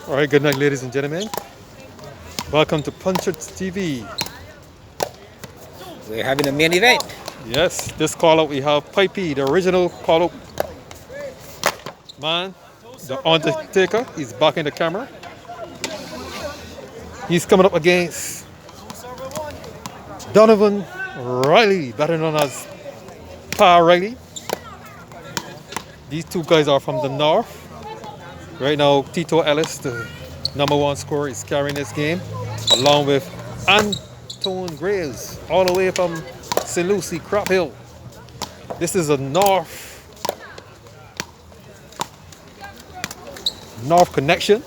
All right, good night, ladies and gentlemen. Welcome to Punchers TV. We're having a main event. Yes, this call out we have Pipey, the original call out man, the undertaker. He's back in the camera. He's coming up against Donovan Riley, better known as Pa Riley. These two guys are from the north. Right now, Tito Ellis, the number one scorer, is carrying this game, along with Anton Graves, all the way from St. Lucie, Crop Hill. This is a north connection.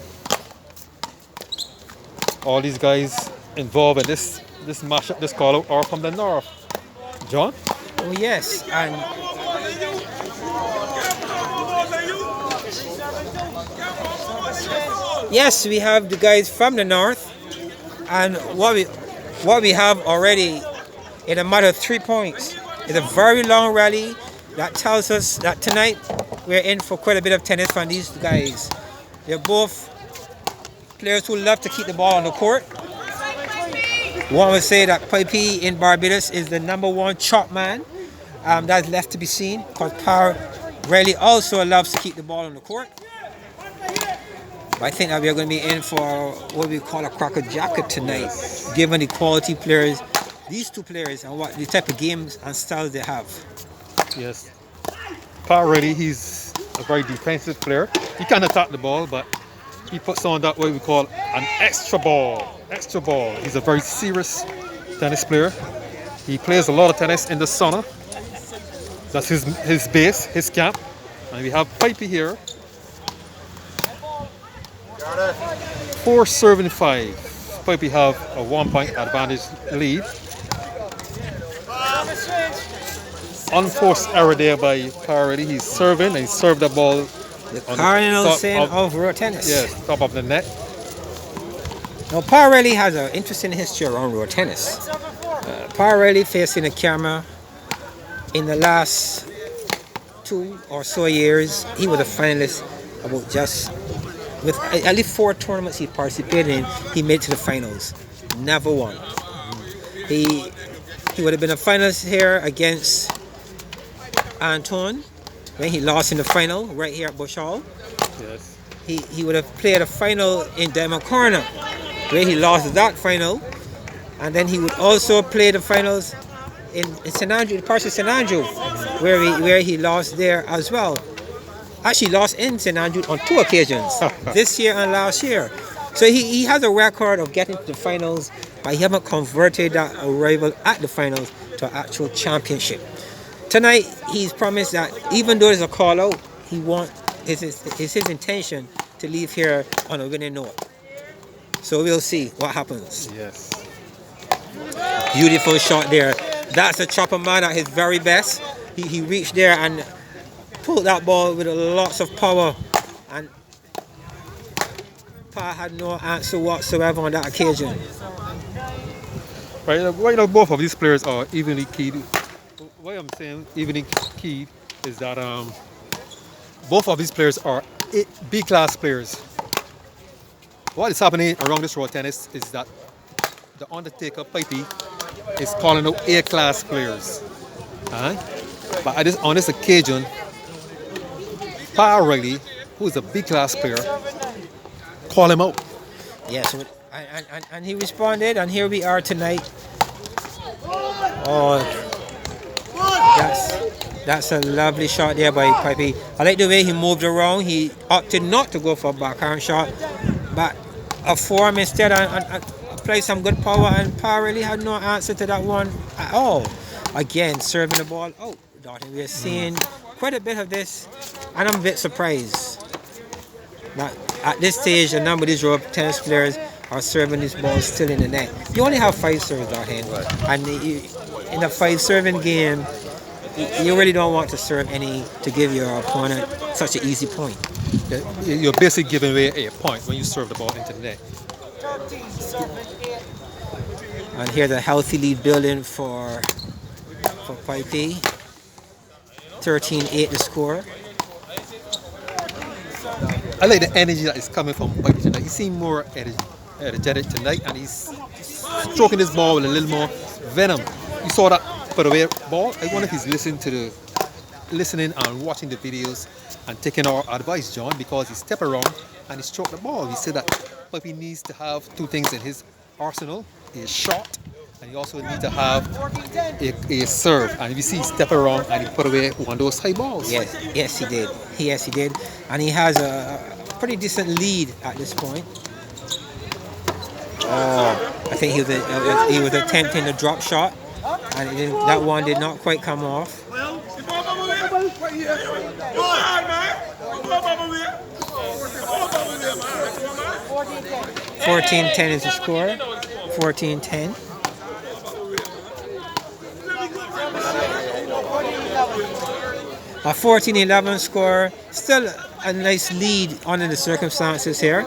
All these guys involved in this mashup, this call out, are from the north. John? Oh yes, and yes, we have the guys from the north, and what we have already in a matter of 3 points is a very long rally that tells us that tonight we're in for quite a bit of tennis from these guys. They're both players who love to keep the ball on the court. One would say that Pipey in Barbados is the number one chop man. That's left to be seen, because Power really also loves to keep the ball on the court. But I think that we're going to be in for what we call a cracker jacket tonight, given the quality players, these two players, and what the type of games and styles they have. Yes. Pa Riley, he's a very defensive player. He can attack the ball, but he puts on that what we call an extra ball. Extra ball. He's a very serious tennis player. He plays a lot of tennis in the sauna. That's his base, his camp. And we have Pipey here. 4-5. Pipey have a 1 point advantage lead. Unforced error there by Parody. He's serving and he served the ball The on cardinal the top sin of road tennis. Yes, top of the net. Now, Parelli has an interesting history around road tennis. Parelli facing the camera in the last 2 or so years. He was a finalist about just with at least 4 tournaments he participated in. He made it to the finals, never won. He would have been a finalist here against Anton when he lost in the final right here at Bush Hall. Yes. He would have played a final in Diamond Corner where he lost that final, and then he would also play the finals in St. Andrew, parts of St. Andrew, where he lost there as well. Actually lost in St. Andrew on 2 occasions, this year and last year. So he has a record of getting to the finals, but he haven't converted that arrival at the finals to an actual championship. Tonight, he's promised that even though there's a call out, it's his intention to leave here on a winning note. So we'll see what happens. Yes. Beautiful shot there. That's a chopper man at his very best. He reached there and pulled that ball with lots of power, and Pa had no answer whatsoever on that occasion. Right, both of these players are evenly keyed. Why I'm saying evenly keyed is that both of these players are B-class players. What is happening around this road tennis is that the undertaker, Pipey, is calling out A-class players. But on this occasion, Pa Riley, who is a B-class player, call him out. Yes, and he responded, and here we are tonight. Oh, that's a lovely shot there by Pipey. I like the way he moved around. He opted not to go for a backhand shot, but a forehand instead, and applied some good power, and Pa really had no answer to that one at all. Again, serving the ball out. We're seeing quite a bit of this, and I'm a bit surprised that at this stage a number of these road tennis players are serving this ball still in the net. You only have 5 serves out here, and in a 5 serving game, you really don't want to serve any to give your opponent such an easy point. You're basically giving away a point when you serve the ball into the net. And here's a healthy lead building for Pipey. 13-8 the score. I like the energy that is coming from Pipey tonight. he seemed more energetic tonight, and he's stroking his ball with a little more venom. You saw that put away ball. I wonder if he's listening and watching the videos and taking our advice, John, because he stepped around and he stroked the ball. He said that Puppy needs to have two things in his arsenal: a shot, and he also needs to have a serve. And if you see, he stepped around and he put away one of those high balls. Yes, he did. Yes, he did. And he has a pretty decent lead at this point. I think he was attempting a drop shot, and that one did not quite come off. 14-10 is the score. 14-10. A 14-11 score. Still a nice lead under the circumstances here.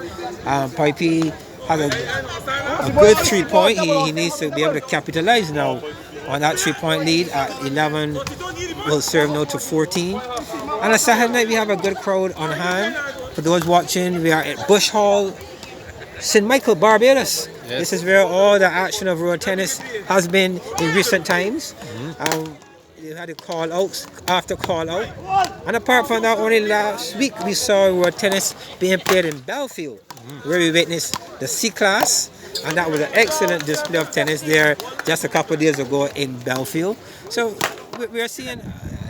Pipey had a good 3-point. He needs to be able to capitalize now on that 3-point lead at 11. Will serve now to 14. On a Saturday night, we have a good crowd on hand. For those watching, we are at Bush Hall, St. Michael, Barbados. Yes. This is where all the action of road tennis has been in recent times. They had a call out after call out. And apart from that, only last week we saw road tennis being played in Belfield, where we witnessed the C class. And that was an excellent display of tennis there just a couple of days ago in Belfield. So we are seeing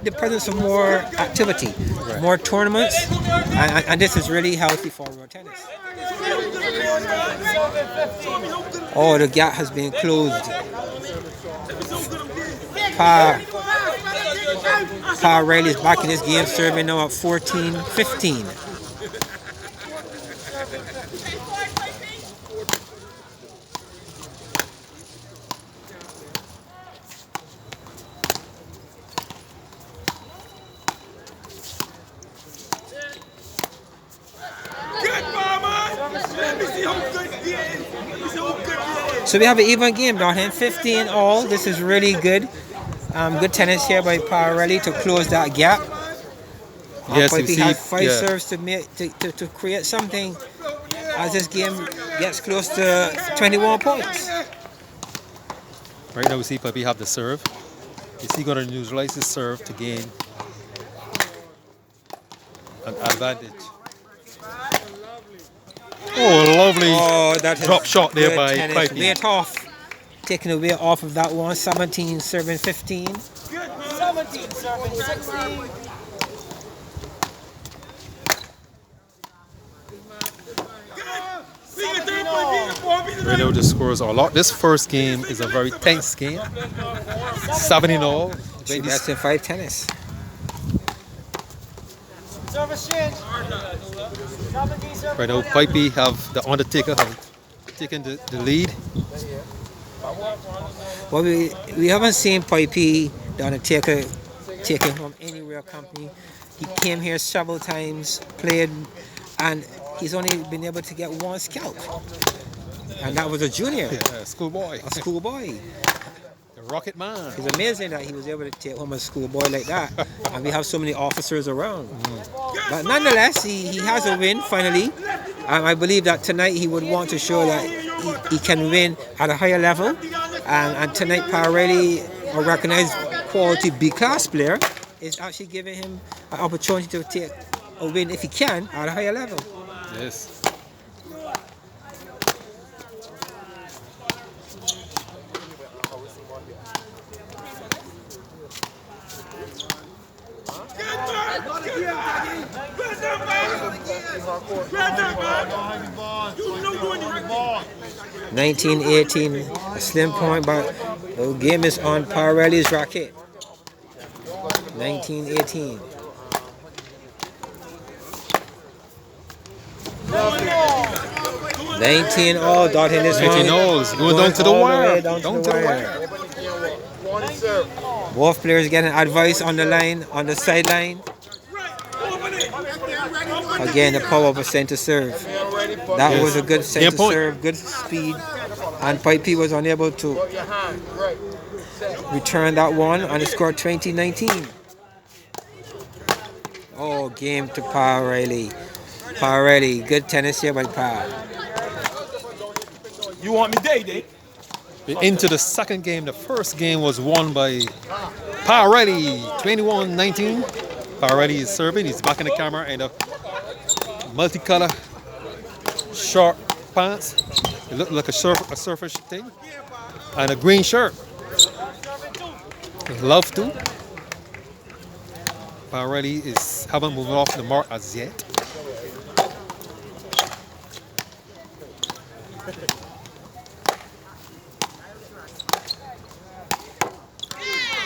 the presence of more activity, more tournaments, and this is really healthy for road tennis. Oh, the gap has been closed. Pa Riley's back in this game, serving now at 14-15. So we have an even game down here, 15 all. This is really good. Good tennis here by Parelli to close that gap. Yes, he has 5 serves to create something as this game gets close to 21 points. Right now we see Puppy have the serve. Is he going to neutralize his serve to gain an advantage? Oh, lovely drop shot there by Pipey. Weight off. Taking the weight off of that one. 17 serving 15. 17 serving 16. Right now the scores are a lot. This first game is a very tense game. 7 in all. Best in 5 tennis. Right now Pipey have the Undertaker have taken the lead. Well, we haven't seen Pipey, the Undertaker, taken from any real company. He came here several times, played, and he's only been able to get one scalp. And that was a junior. Yeah, a schoolboy. A schoolboy. A rocket man. It's amazing that he was able to take home a schoolboy like that. And we have so many officers around. But nonetheless, he has a win finally. And I believe that tonight he would want to show that he can win at a higher level. And tonight, Parelli, a recognized quality B-class player, is actually giving him an opportunity to take a win, if he can, at a higher level. Yes. $19-18, a slim point, but the game is on Parelli's racket. 19-18. All dot in this 19 alls, going down to the wire. Down to the wire. Both players getting advice on the line, on the sideline. Again, the power of a center serve. That was a good center serve, good speed. And Pipey was unable to return that one, and it scored 20-19. Oh, game to Parelli. Already good tennis here by Pa. You want me day? We're into the second game. The first game was won by Paretti, 21-19. Paretti is serving. He's back in the camera in a multicolor short pants. It looked like a surfish thing. And a green shirt. Love to. Paretti haven't moved off the mark as yet.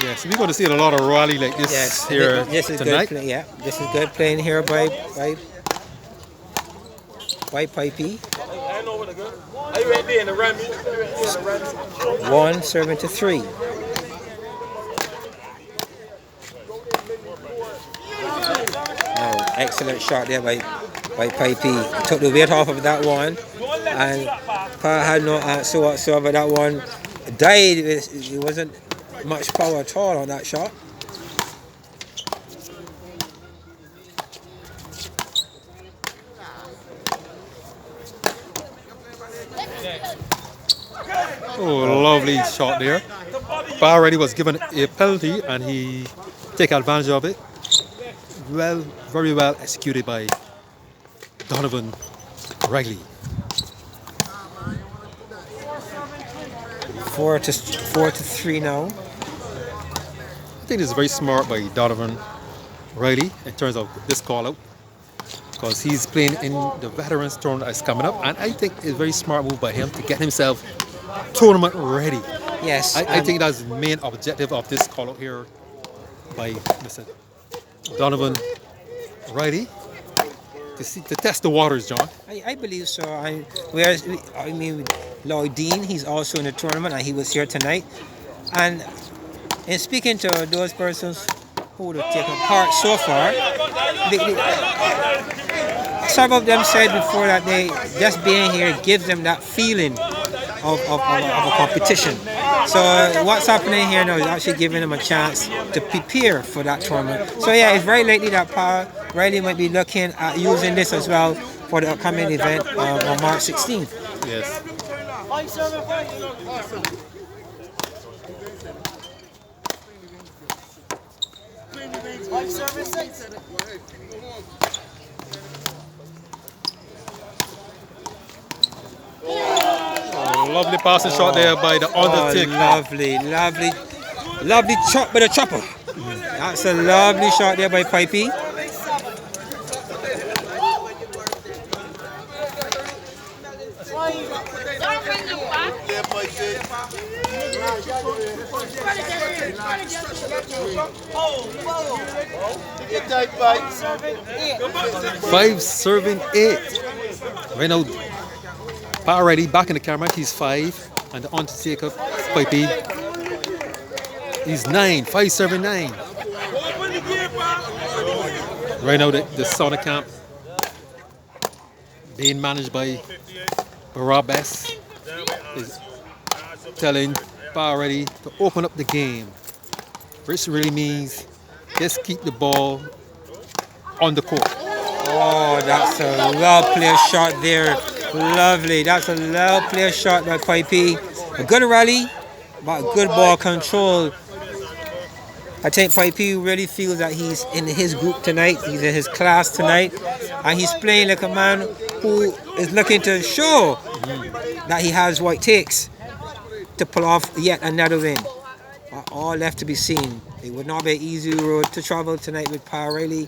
Yes, we're going to see a lot of rally like this here this is tonight. good. This is good playing here by Pipey. Are you ready in the run? 1 serving to 3. Oh, excellent shot there by Pipey. Took the weight off of that one, and Pa had no answer whatsoever. That one died. It wasn't much power at all on that shot. Oh, lovely shot there. Paretti was given a penalty and he took advantage of it. Well, very well executed by Donovan Riley. 4 to 3 now. I think this is very smart by Donovan Riley in terms of this call out, because he's playing in the veterans tournament that's coming up, and I think it's a very smart move by him to get himself tournament ready. Yes, I think that's the main objective of this call out here by Mr. Donovan Riley, to test the waters, John. I believe so. Lloyd Dean, he's also in the tournament and he was here tonight. And in speaking to those persons who would have taken part so far, some of them said before that they just being here gives them that feeling of a competition. So what's happening here now is actually giving them a chance to prepare for that tournament. So yeah, it's very likely that Pa Riley might be looking at using this as well for the upcoming event on March 16th. Yes. Oh, lovely passing shot there by the undertaker. Lovely chop by the chopper. That's a lovely shot there by Pipey. Five serving 8. Right now, Paretti back in the camera. He's 5, and the undertaker Pipey. He's 9. 5 serving 9. Right now, the sauna camp being managed by Barabas is telling Paretti to open up the game, which really means just keep the ball on the court. Oh, that's a well-played shot there. Lovely. That's a well-played shot by Pipey. A good rally, but good ball control. I think Pipey really feels that he's in his group tonight. He's in his class tonight. And he's playing like a man who is looking to show that he has what it takes to pull off yet another win. All left to be seen. It would not be an easy road to travel tonight with Pa Riley,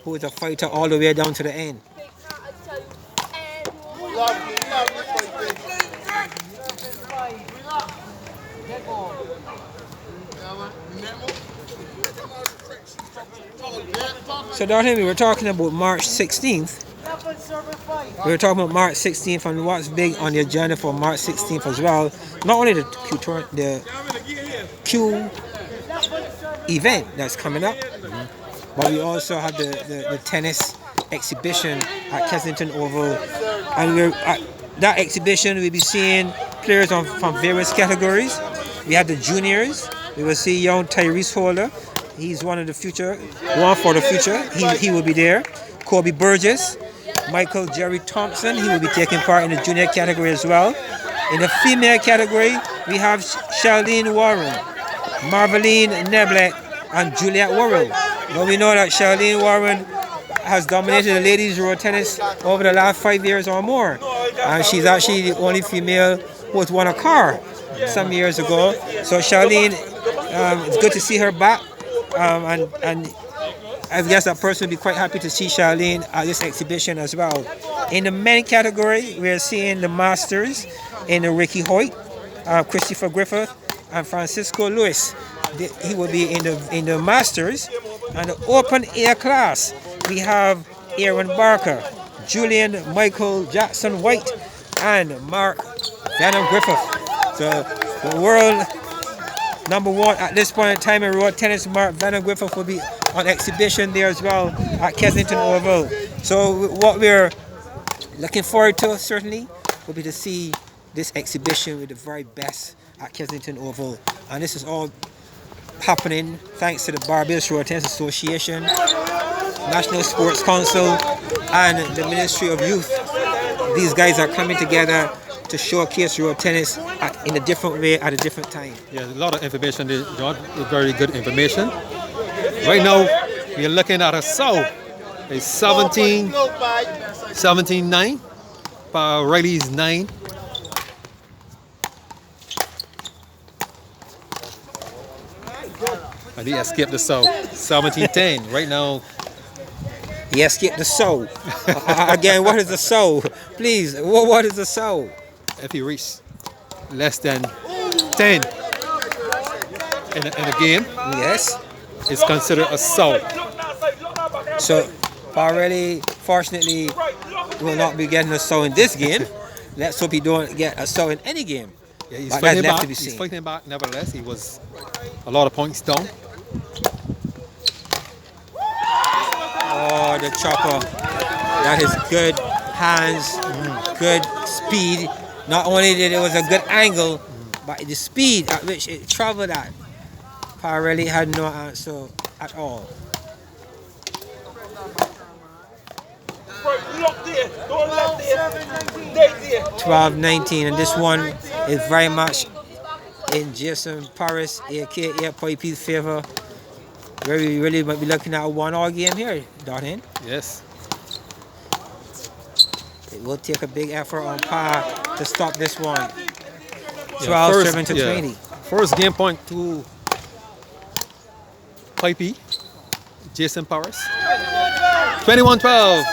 who is a fighter all the way down to the end. So Dorothy, we were talking about March 16th. We were talking about March 16th and what's big on the agenda for March 16th as well. Not only the Q event that's coming up, but we also have the tennis exhibition at Kensington Oval. And we're at that exhibition, we'll be seeing players from various categories. We have the juniors. We will see young Tyrese Holder. He's one for the future. He will be there. Kobe Burgess. Michael Jerry Thompson. He will be taking part in the junior category as well. In the female category, we have Charlene Warren, Marveline Neblett, and Juliet Worrell. Now we know that Charlene Warren has dominated the ladies road tennis over the last 5 years or more. And she's actually the only female who has won a car some years ago. So Charlene, it's good to see her back. And I guess that person will be quite happy to see Charlene at this exhibition as well. In the men category, we are seeing the Masters in the Ricky Hoyt, Christopher Griffith, and Francisco Lewis. He will be in the Masters. And the open air class, we have Aaron Barker, Julian Michael Jackson White, and Mark Venom Griffith. So the world #1 at this point in time in road tennis, Mark Venom Griffith, will be on exhibition there as well at Kensington Oval. So what we're looking forward to certainly will be to see this exhibition with the very best at Kensington Oval. And this is all happening thanks to the Barbados Road Tennis Association, National Sports Council, and the Ministry of Youth. These guys are coming together to showcase road tennis in a different way at a different time. Yeah, a lot of information there, John. Very good information. Right now, we're looking at a sow. A 17-9. Riley's 9. And he escaped the sow. 17-10. Right now, He escaped the soul. Again, what is the soul? Please, what is the soul? if he reached less than 10 in a game, Yes. it's considered a sow. So, Parelli, fortunately, will not be getting a soul in this game. Let's hope he don't get a soul in any game. Yeah, he's But fighting that's left back. to be He's seen. fighting back. Nevertheless, he was a lot of points down. Oh, the chopper. That is good hands, good speed. Not only did it was a good angle, but the speed at which it traveled at. Parelli had no answer at all. Lock there. Don't let there. Stay there. 12-19, and this one is very much in Jason Paris, aka Pipe's favor. Where we really might be looking at a 1-all game here, Darlene. Yes. It will take a big effort on par to stop this one. Yeah, 12-7-20. First game point to Pipey, Jason Paris. 21-12.